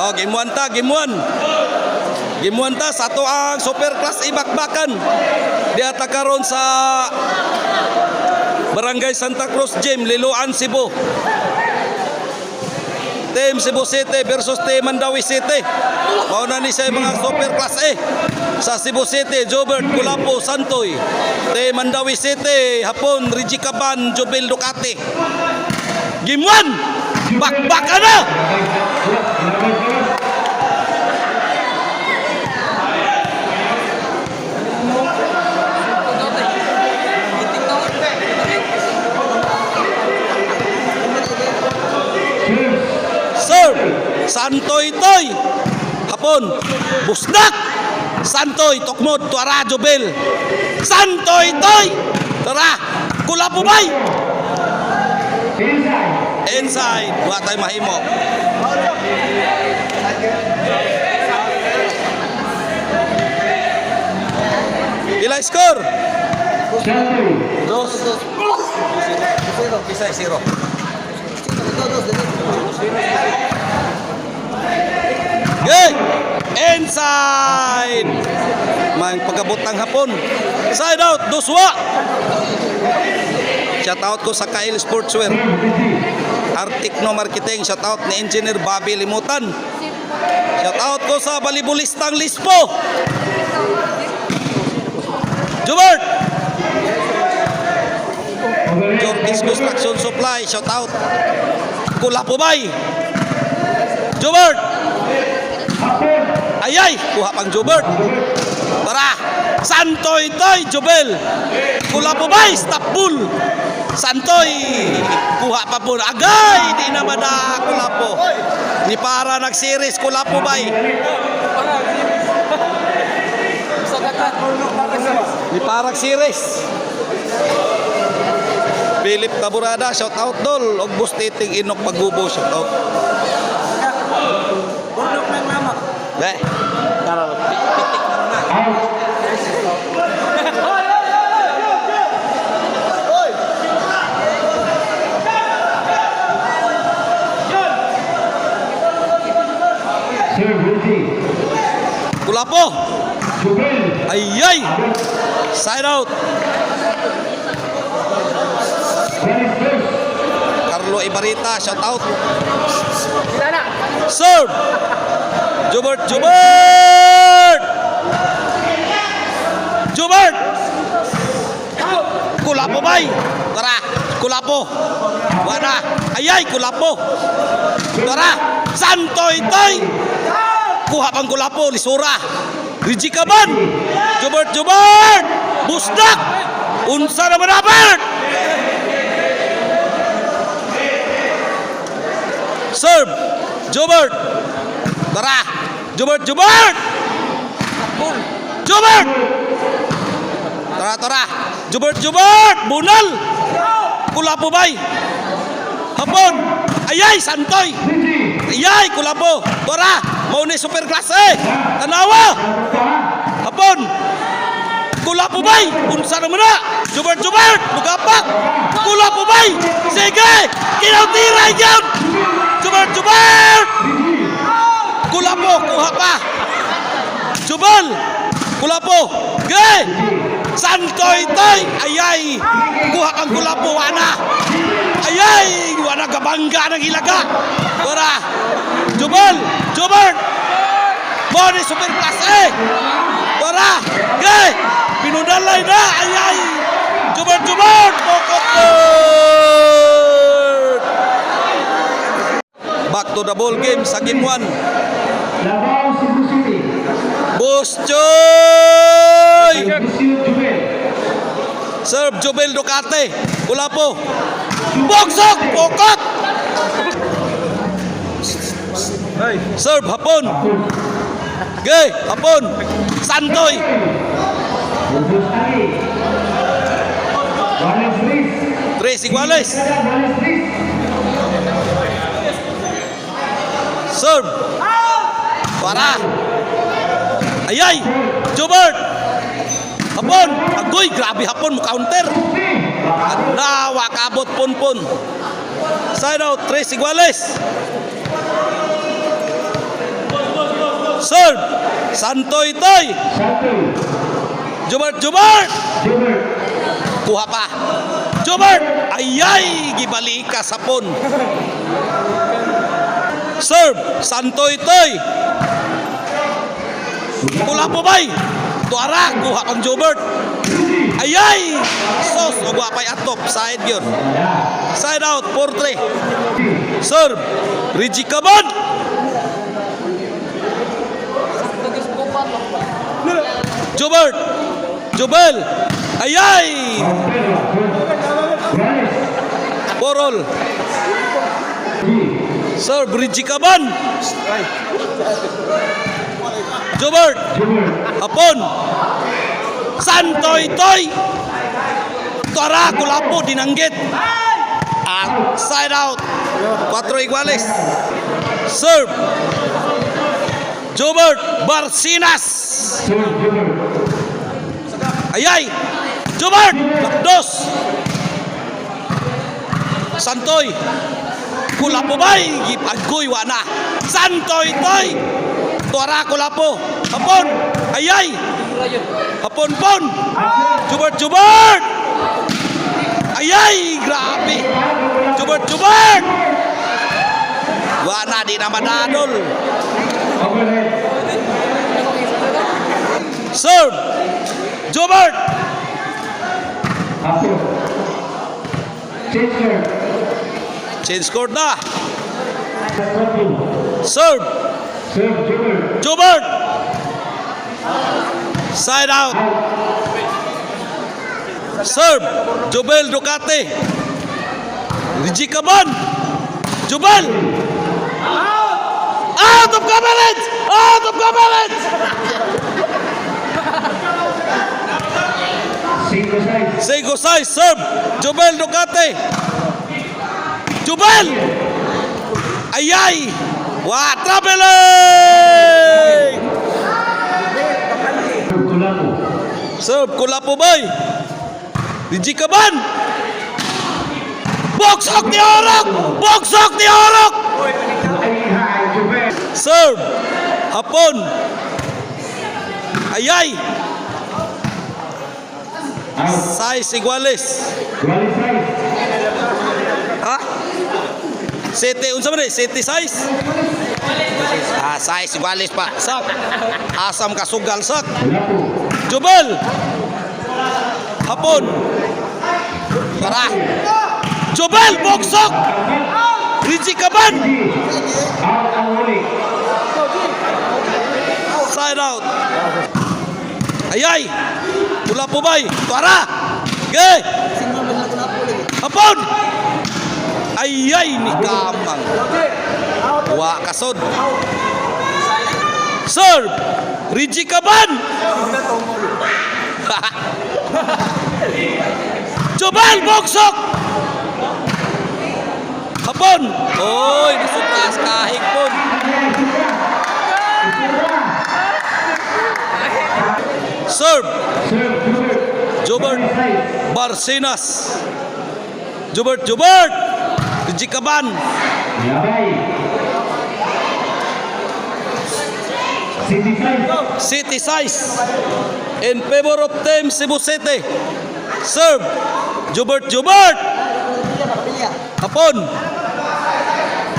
Oh, game 1 ta, game 1. Game 1 ta sa ato ang super class ibakbakan. Diata karon sa Barangay Santa Cruz Gym, Liloan, Cebu. Team Cebu City versus Team Mandawi City. Mauna ni siya mga super class A. Sa Cebu City, Jobert Culapo Santoy. Team Mandawi City, Hapon Rigi Caban, Jobel Ducati. Game 1. Bakbakan na. Serve Santoy Toy Hapon Busnak Santoy Tokmod Tuara Jobel Santoy Toy Tara Kulapo bay inside wa tay mahimo. Ila score 2-0. Okay, inside. May pagkabutang Hapon. Side out, duswa. Shout out ko sa Kail Sportswear. Articno Marketing, shout out ni Engineer Bobby Limutan. Shout out ko sa Balibulistang Lispo. Jubert. Jorkis Construction Supply, shout out. Kulapo bay. Jubert. Ayay, kuha pang Jubert. Tara, Santoy Toy Jobel. Kulapo bay, stop bull. Santoy, kuha pa po. Agay, di naman na Kulapo. Ni para nag-series Kulapo bay. Ni parang series. Philip Taburada, shout out dol. Og Bustiting Inok Pagubo, shout out. Burnok ng mama. Deh. Tara, pitik na na. Kulapo. Ayay. Side out. Carlo Ibarita, shout out. Serve. Jubert. Kulapo bay. Tara, Kulapo. Wala. Ayay, Kulapo. Tara, Santoy Toy. Kuha pang Kulapo, Lisura. Rigi Caban. Jubert. Busnak. Unsa naman dapat. Serve. Jubert. Tara. Jubert. Tara. Jubert. Bunal. Kulapo bay. Hapon. Ayay, Santoy. Ayay, Kulapo. Tara. Mauni super klase. Tanawa. Hapon. Kulapo bay. Unsa naman na. Jubert. Bugapak. Kulapo bay. Sige. Kinautiray yan. Jubert. Kulapo. Kuha pa. Jubal. Kulapo. Gay. Santoy Toy. Ayay. Kuha kang Kulapo. Wana. Ayay. Wana kabangga ng ilaga. Tara. Jubert. Moni super class A. Tara. Gay. Pinudalay na. Ayay. Jubert. Pokot. Back to the ball game sa game 1. Buschoy. Serve Jobel Ducati. Kulapo. Bogsok. Pokot. Serve Hapon. Gay. Hapon. Santoy. Tres iguales. Serve. Para. Ayay. Jubert. Hapon. Agoy. Grabe Hapon mo counter. Nawa kabot pon. Side out. Tres iguales. Serve. Santoy Toy. Jubert. Kuha pa. Jubert. Ayay. Gibalika sa pon. Serve. Santoy Toy. Kulapo bay. Tuara. Kuha pang Jubert. Ayay. Sos. Kuha pa'y atop. Side yun. Side out. 4-3. Serve. Reggie Caban. Jubert. Jubel. Ayay. Porol. Serve. Reggie Caban. Jubert. Hapon. Santoy Toy. Tuara. Kulapo. Dinanggit. Side out. 4 iguales. Serve. Jubert. Barcinas. Ayay. Jubert. Dos. Santoy. Kulapo bay. Gipagkoy wana. Santoy Toy. Tuara Kulapo. Hapon. Ayay. Hapon pon. Jubert. Ayay. Grabe. Jubert. Wana di na madadol. Serve. Jubert. Change court na. Serve. Jubert. Side out. Serve. Jubel Ducati. Reggie Caban. Jubel. Out of coverage. Single size. Serve. Jubel Ducati. Jubel. Ayay. Wah, traveling. Serve. Kulapo bay. Reggie Caban. Boksok ni Orok. Serve. Hapon. Ayay. Size iguales. Ha? Sete unsa man sete size? Size iguales pa. Sak. Asam kasugal sak. Jubel. Hapon. Tara. Jubel boksok. Reggie Caban. Side out. Ayay. Kulapo bay. Tuara. Ge. Hapon. Ayay ni Kamang. Wa kasod. Serve. Reggie Caban. Jubel boksok. Hapon. Oy, nasutas kahig pon. Serve. Jubert. Barcinas. Jubert. Reggie Caban. City size. In favor of Team Cebu City. Serve. Jubert. Hapon.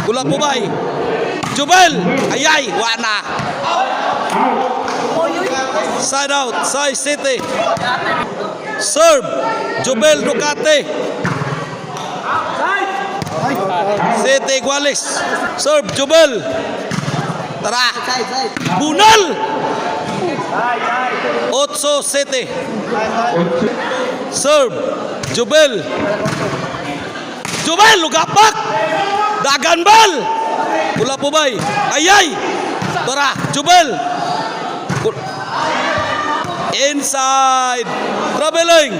Kulapo bay. Jubel. Ayay. Wana. Side out. Size City. Serve. Jubel Ducati. City iguales. Serve. Jubel. Tara. Bunal. 8 City. Serve. Jubel. Lugapak. Dagan bal. Kulapo bay. Ayay. Tara. Jubel. Inside. Traveling.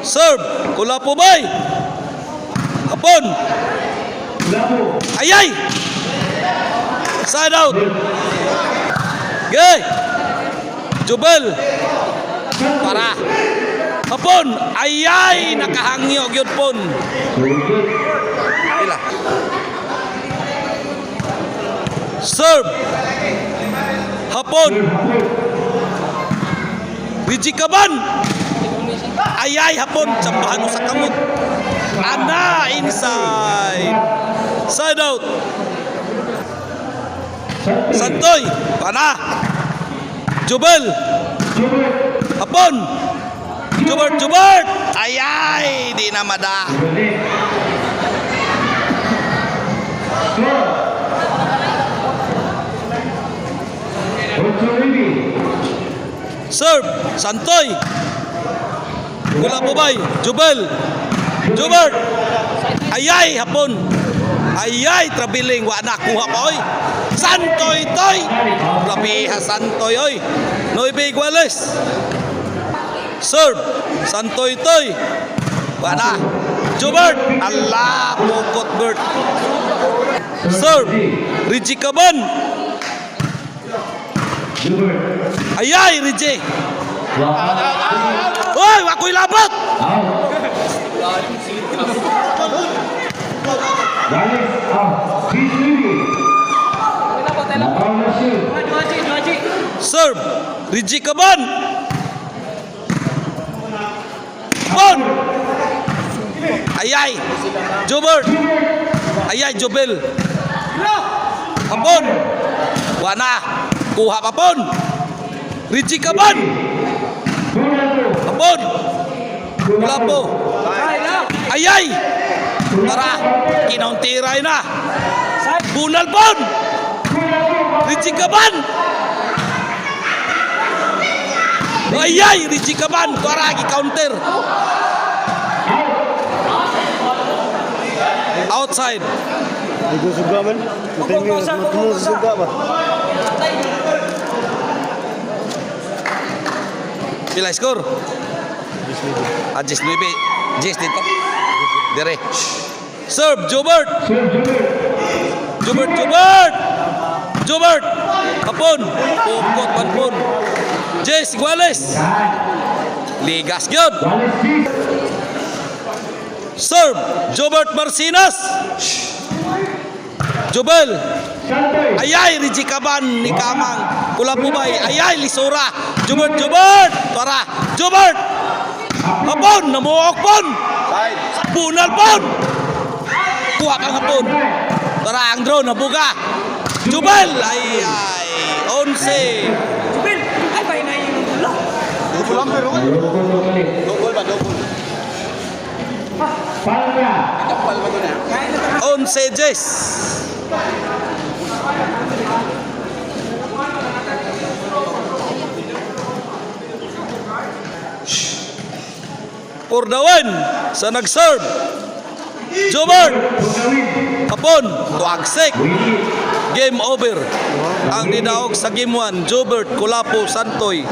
Serve. Kulapo bay. Hapon. Ayay. Side out. Ge. Jubel. Para. Hapon. Ayay. Nakahangyo. Yun pon. Ila. Serve. Hapon. Richie Caban. Ayay hapon. Sambahan mo sa kamot. Ana inside. Side out. Santoy. Pana. Jubel. Hapon. Jubert. Ayay. Di na mada. Serve. Santoy. Gula Bubay. Jubel. Jubert. Ayay hapon. Ayay traveling wa na kuha pa oy. Santoy toy. Labiha Santoy oy. Noybe Iguales. Serve. Santoy toy. Wa na. Jubert. Allah pukot Bert. Serve. Richie Caban. Ayay Richie. Oy, wakoy labot. Serve. Richie Caban. Bon. Ayay. Jubert. Ayay Jubel. Hapon. Wana. Kuha papon. Richie Caban. Hapon. Gulapo. Ayay. Tara. Kinauntiray na. Bunal pon. Richie Caban. Ayay. Richie Caban. Tara. Counter. Outside. Itu suga man. Itu suga ba? Pila skor? Ajis 9. Jis dito. Dire. Serve Jubert. Jubert. Hapon. Pukot panpon. Jis Iguales. Ligas gyud. Serve Jubert Marcinas. Jubel. Ayay Richie Caban ni Kamang. Kula Bubay. Ayay Lisura. Jubert. Tara. Jubert. Hapon. Namuok pon. Bunal pon. Kuha kang hapon. Tara ang drone. Nabuga. Jubel. Ayay. 11. Jubel. Ay ba na yung bola? Double ba? 11 Jess. For the win sa nag-serve. Jubert. Hapon. Tuagsik. Game over. Ang dinaog sa game 1, Jubert Kulapo Santoy.